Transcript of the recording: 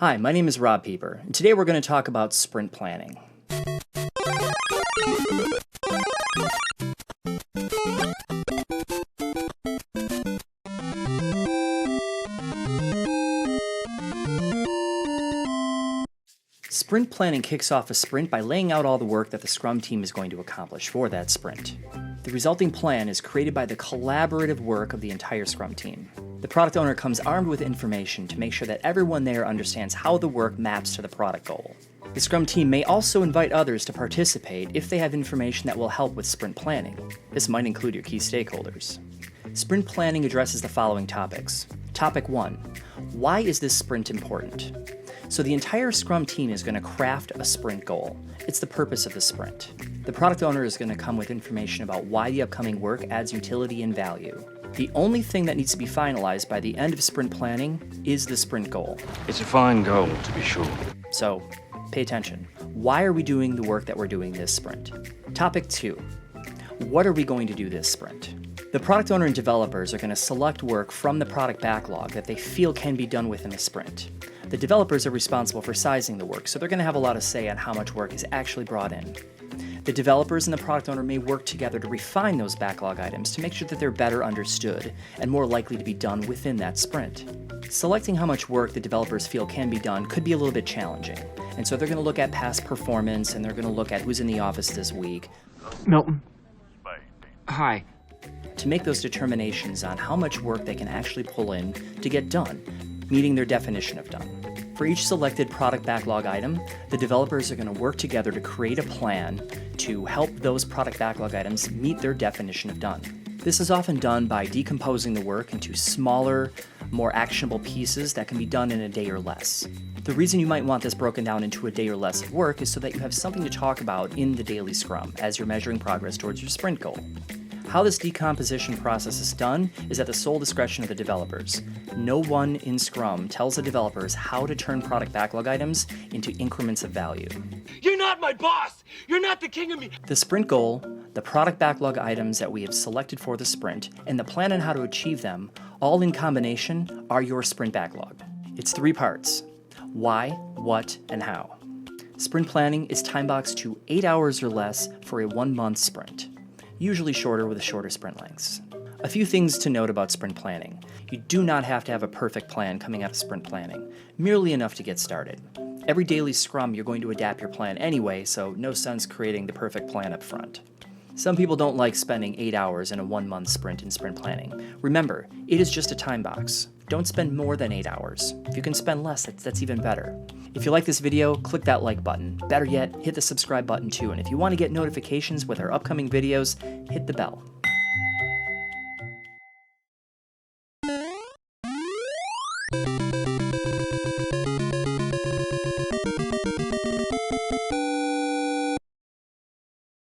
Hi, my name is Robb Pieper, and today we're going to talk about sprint planning. Sprint planning kicks off a sprint by laying out all the work that the Scrum team is going to accomplish for that sprint. The resulting plan is created by the collaborative work of the entire Scrum team. The product owner comes armed with information to make sure that everyone there understands how the work maps to the product goal. The Scrum team may also invite others to participate if they have information that will help with sprint planning. This might include your key stakeholders. Sprint planning addresses the following topics. Topic 1. Why is this sprint important? So the entire Scrum team is going to craft a sprint goal. It's the purpose of the sprint. The product owner is going to come with information about why the upcoming work adds utility and value. The only thing that needs to be finalized by the end of sprint planning is the sprint goal. It's a fine goal, to be sure. So, pay attention. Why are we doing the work that we're doing this sprint? Topic 2. What are we going to do this sprint? The product owner and developers are going to select work from the product backlog that they feel can be done within a sprint. The developers are responsible for sizing the work, so they're going to have a lot of say on how much work is actually brought in. The developers and the product owner may work together to refine those backlog items to make sure that they're better understood and more likely to be done within that sprint. Selecting how much work the developers feel can be done could be a little bit challenging, and so they're going to look at past performance and they're going to look at who's in the office this week. Milton. Hi. To make those determinations on how much work they can actually pull in to get done, meeting their definition of done. For each selected product backlog item, the developers are going to work together to create a plan to help those product backlog items meet their definition of done. This is often done by decomposing the work into smaller, more actionable pieces that can be done in a day or less. The reason you might want this broken down into a day or less of work is so that you have something to talk about in the daily Scrum as you're measuring progress towards your sprint goal. How this decomposition process is done is at the sole discretion of the developers. No one in Scrum tells the developers how to turn product backlog items into increments of value. You're not my boss! You're not the king of me! The sprint goal, the product backlog items that we have selected for the sprint, and the plan on how to achieve them, all in combination, are your sprint backlog. It's 3 parts: why, what, and how. Sprint planning is time-boxed to 8 hours or less for a 1-month sprint. Usually shorter with shorter sprint lengths. A few things to note about sprint planning. You do not have to have a perfect plan coming out of sprint planning, merely enough to get started. Every daily Scrum you're going to adapt your plan anyway, so no sense creating the perfect plan up front. Some people don't like spending 8 hours in a 1-month sprint in sprint planning. Remember, it is just a time box. Don't spend more than 8 hours. If you can spend less, that's even better. If you like this video, click that like button. Better yet, hit the subscribe button too. And if you want to get notifications with our upcoming videos, hit the bell.